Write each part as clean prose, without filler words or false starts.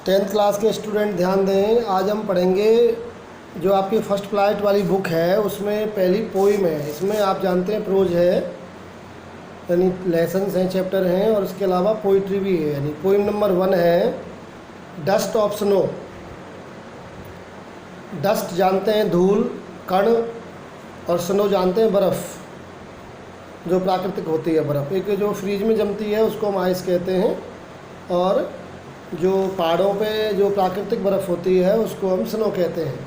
Tenth class के student ध्यान दें। आज हम पढ़ेंगे जो आपकी फर्स्ट फ्लाइट वाली बुक है, उसमें पहली पोइम है। इसमें आप जानते हैं प्रोज है, यानी लेसन्स हैं, चैप्टर हैं, और उसके अलावा पोइट्री भी है। यानी पोइम नंबर 1 है डस्ट ऑफ स्नो। डस्ट जानते हैं धूल, कण, और स्नो जानते हैं बर्फ़ जो प्राकृतिक होती है। बर्फ़ एक जो फ्रीज में जमती है उसको हम आइस कहते हैं, और जो पहाड़ों पे जो प्राकृतिक बर्फ़ होती है उसको हम स्नो कहते हैं।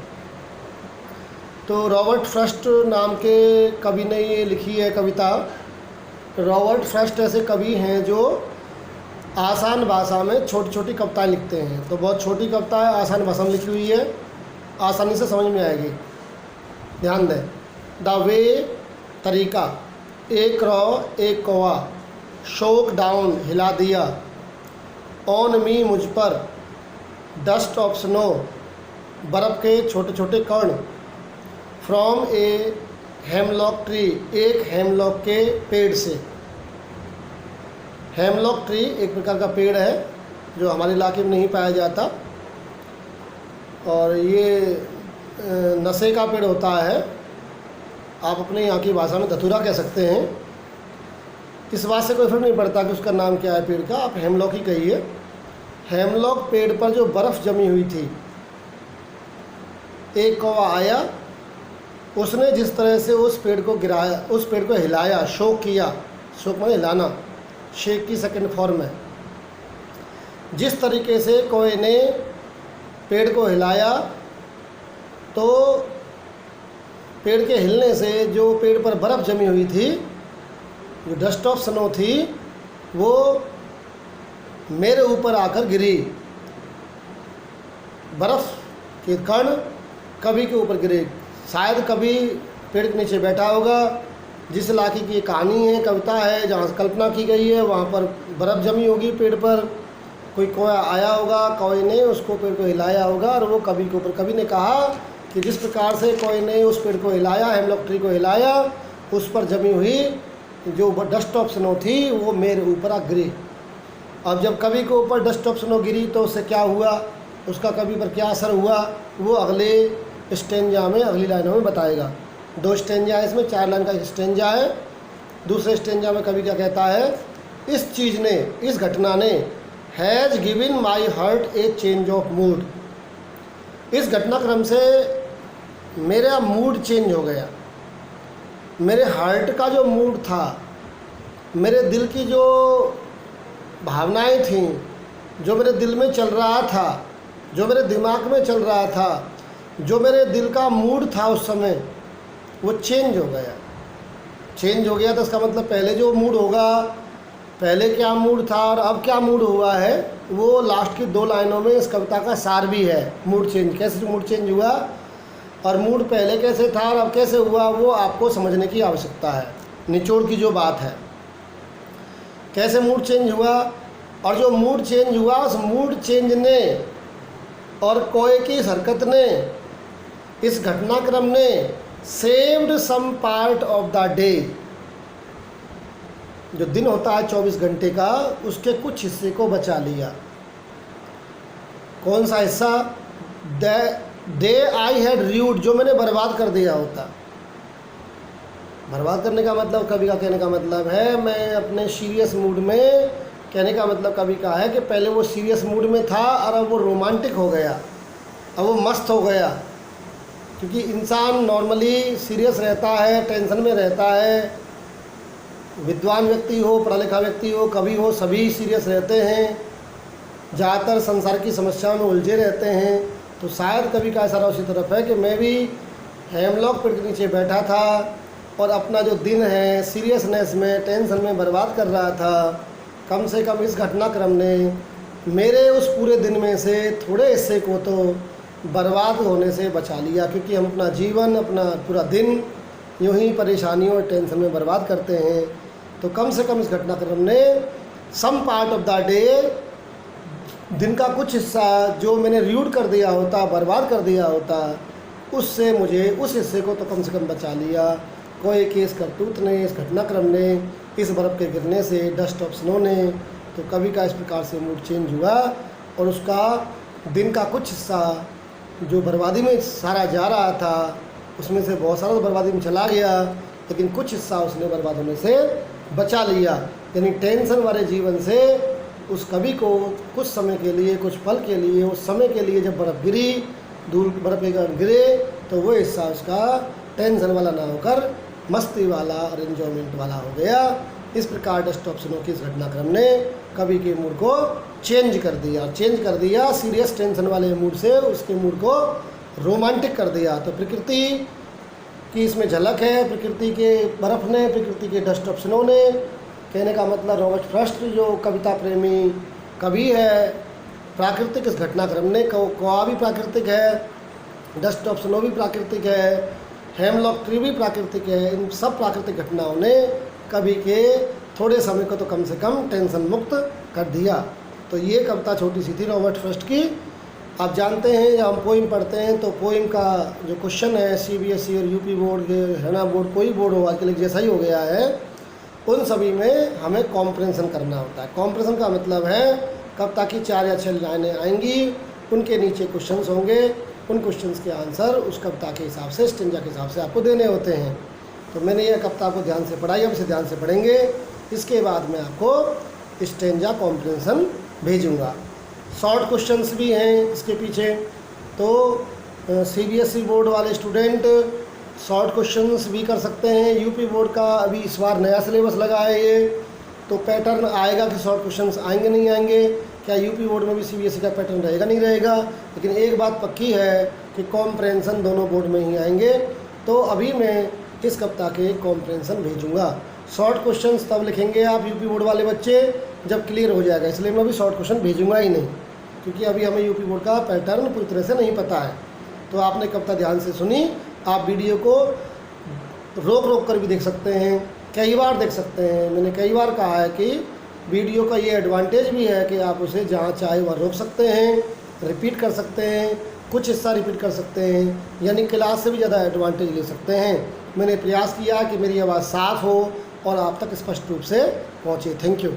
तो रॉबर्ट फ्रॉस्ट नाम के कवि ने ये लिखी है कविता। रॉबर्ट फ्रॉस्ट ऐसे कवि हैं जो आसान भाषा में छोटी छोटी कविताएं लिखते हैं। तो बहुत छोटी कविता है, आसान भाषा में लिखी हुई है, आसानी से समझ में आएगी। ध्यान दें। द वे तरीका, एक रॉ एक कौवा, शोक डाउन हिला दिया, ऑन मी मुझ पर, डस्ट ऑफ स्नो बर्फ़ के छोटे छोटे कण, फ्रॉम ए हेमलॉक ट्री एक हेमलॉक के पेड़ से। हेमलॉक ट्री एक प्रकार का पेड़ है जो हमारे इलाके में नहीं पाया जाता, और ये नशे का पेड़ होता है। आप अपने यहाँ की भाषा में धतूरा कह सकते हैं। इस बात से कोई फर्क नहीं पड़ता कि उसका नाम क्या है पेड़ का, आप हेमलॉक ही कहिए। हेमलॉक पेड़ पर जो बर्फ़ जमी हुई थी, एक कौवा आया, उसने जिस तरह से उस पेड़ को गिराया, उस पेड़ को हिलाया, शोक किया, शोक में हिलाना, शेक की सेकंड फॉर्म है। जिस तरीके से कौवे ने पेड़ को हिलाया, तो पेड़ के हिलने से जो पेड़ पर बर्फ़ जमी हुई थी, जो डस्ट ऑफ स्नो थी, वो मेरे ऊपर आकर गिरी। बर्फ़ के कण कवि के ऊपर गिरे। शायद कभी पेड़ के नीचे बैठा होगा, जिस इलाके की कहानी है, कविता है, जहाँ से कल्पना की गई है, वहाँ पर बर्फ़ जमी होगी पेड़ पर। कोई कौवा आया होगा, कौवे ने उसको पेड़ को हिलाया होगा, और वो कवि के ऊपर। कवि ने कहा कि जिस प्रकार से कौवे ने उस पेड़ को हिलाया, हेमलॉक ट्री को हिलाया, उस पर जमी हुई जो डस्ट ऑफ स्नो थी वो मेरे ऊपर आ गिरी। अब जब कवि के ऊपर डस्ट ऑफ स्नो गिरी तो उससे क्या हुआ, उसका कवि पर क्या असर हुआ, वो अगले स्टेंजा में, अगली लाइनों में बताएगा। 2 स्टेंजा है इसमें, 4 लाइन का स्टेंजा है। दूसरे स्टेंजा में कवि क्या कहता है, इस चीज़ ने, इस घटना ने, has given my heart A change of mood. इस घटनाक्रम से मेरा मूड चेंज हो गया। मेरे हार्ट का जो मूड था, मेरे दिल की जो भावनाएं थीं, जो मेरे दिल में चल रहा था, जो मेरे दिमाग में चल रहा था, जो मेरे दिल का मूड था उस समय, वो चेंज हो गया। चेंज हो गया तो इसका मतलब पहले जो मूड होगा, पहले क्या मूड था और अब क्या मूड हुआ है, वो लास्ट की 2 लाइनों में इस कविता का सार भी है। मूड चेंज, कैसे मूड चेंज हुआ और मूड पहले कैसे था और अब कैसे हुआ, वो आपको समझने की आवश्यकता है। निचोड़ की जो बात है, कैसे मूड चेंज हुआ, और जो मूड चेंज हुआ उस मूड चेंज ने और कोई की इस हरकत ने, इस घटनाक्रम ने saved some part of the day. जो दिन होता है 24 घंटे का, उसके कुछ हिस्से को बचा लिया। कौन सा हिस्सा? डे आई हैड रूड, जो मैंने बर्बाद कर दिया होता। बर्बाद करने का मतलब, कवि का कहने का मतलब है, मैं अपने सीरियस मूड में, कहने का मतलब कवि का है कि पहले वो सीरियस मूड में था और अब वो रोमांटिक हो गया, अब वो मस्त हो गया। क्योंकि इंसान नॉर्मली सीरियस रहता है, टेंशन में रहता है। विद्वान व्यक्ति हो, पढ़ा लिखा व्यक्ति हो, कवि हो, सभी सीरियस रहते हैं, ज़्यादातर संसार की समस्याओं में उलझे रहते हैं। तो शायद कवि का इशारा उसी तरफ है कि मैं भी हेमलॉक पेड़ के नीचे बैठा था और अपना जो दिन है सीरियसनेस में, टेंशन में बर्बाद कर रहा था। कम से कम इस घटनाक्रम ने मेरे उस पूरे दिन में से थोड़े हिस्से को तो बर्बाद होने से बचा लिया। क्योंकि हम अपना जीवन, अपना पूरा दिन यूँ ही परेशानियों और टेंशन में बर्बाद करते हैं। तो कम से कम इस घटनाक्रम ने some part of the day, दिन का कुछ हिस्सा जो मैंने र्यूड कर दिया होता, बर्बाद कर दिया होता, उससे मुझे उस हिस्से को तो कम से कम बचा लिया। कोई के इस करतूत ने, इस घटनाक्रम ने, इस बर्फ़ के गिरने से, डस्ट ऑफ स्नो ने। तो कवि का इस प्रकार से मूड चेंज हुआ और उसका दिन का कुछ हिस्सा जो बर्बादी में सारा जा रहा था उसमें से बहुत सारा तो बर्बादी में चला गया, लेकिन कुछ हिस्सा उसने बर्बाद होने से बचा लिया। यानी टेंशन वाले जीवन से उस कवि को कुछ समय के लिए, कुछ पल के लिए, उस समय के लिए जब बर्फ़ गिरी, धूल बर्फ़ के कारण गिरे, तो वो हिस्सा उसका टेंशन वाला ना होकर मस्ती वाला और एंजॉयमेंट वाला हो गया। इस प्रकार डस्टोप्सनो की इस घटनाक्रम ने कवि के मूड को चेंज कर दिया सीरियस टेंशन वाले मूड से उसके मूड को रोमांटिक कर दिया। तो प्रकृति की इसमें झलक है, प्रकृति के बर्फ़ ने, प्रकृति के डस्टोप्सनो ने, कहने का मतलब रॉबर्ट फ्रॉस्ट जो कविता प्रेमी कवि है, प्राकृतिक इस घटनाक्रम ने, कौवा भी प्राकृतिक है, डस्टोप्सनो भी प्राकृतिक है, हेमलॉक ट्री भी प्राकृतिक है, इन सब प्राकृतिक घटनाओं ने कवि के थोड़े समय को तो कम से कम टेंशन मुक्त कर दिया। तो ये कविता छोटी सी थी रॉबर्ट फ्रॉस्ट की। आप जानते हैं जब हम पोइम पढ़ते हैं तो पोइम का जो क्वेश्चन है CBSE और UP बोर्ड के, हरियाणा बोर्ड, कोई बोर्ड हो आजकल जैसा ही हो गया है, उन सभी में हमें कॉम्प्रेंशन करना होता है। कॉम्प्रेंशन का मतलब है कविता की 4 या 6 लाइनें आएंगी, उनके नीचे क्वेश्चंस होंगे, उन क्वेश्चंस के आंसर उस कविता के हिसाब से, स्टेंजा के हिसाब से आपको देने होते हैं। तो मैंने यह कविता को ध्यान से पढ़ाई, अब इसे ध्यान से पढ़ेंगे। इसके बाद मैं आपको स्टेंजा कॉम्प्रेंशन भेजूँगा। शॉर्ट क्वेश्चंस भी हैं इसके पीछे, तो CBSE बोर्ड वाले स्टूडेंट शॉर्ट क्वेश्चंस भी कर सकते हैं। UP बोर्ड का अभी इस बार नया सिलेबस लगा है ये, तो पैटर्न आएगा कि शॉर्ट क्वेश्चंस आएंगे नहीं आएंगे, क्या UP बोर्ड में भी CBSE का पैटर्न रहेगा नहीं रहेगा। लेकिन एक बात पक्की है कि कॉम्प्रेंशन दोनों बोर्ड में ही आएंगे। तो अभी मैं इस कविता के कॉम्प्रेंशन भेजूँगा। शॉर्ट क्वेश्चंस तब लिखेंगे आप UP बोर्ड वाले बच्चे जब क्लियर हो जाएगा, इसलिए मैं अभी शॉर्ट क्वेश्चन भेजूँगा ही नहीं, क्योंकि अभी हमें UP बोर्ड का पैटर्न पूरी तरह से नहीं पता है। तो आपने कविता ध्यान से सुनी, आप वीडियो को रोक कर भी देख सकते हैं, कई बार देख सकते हैं। मैंने कई बार कहा है कि वीडियो का ये एडवांटेज भी है कि आप उसे जहाँ चाहे वहाँ रोक सकते हैं, रिपीट कर सकते हैं, कुछ हिस्सा रिपीट कर सकते हैं, यानी क्लास से भी ज़्यादा एडवांटेज ले सकते हैं। मैंने प्रयास किया कि मेरी आवाज़ साफ़ हो और आप तक स्पष्ट रूप से पहुँचे। Thank you.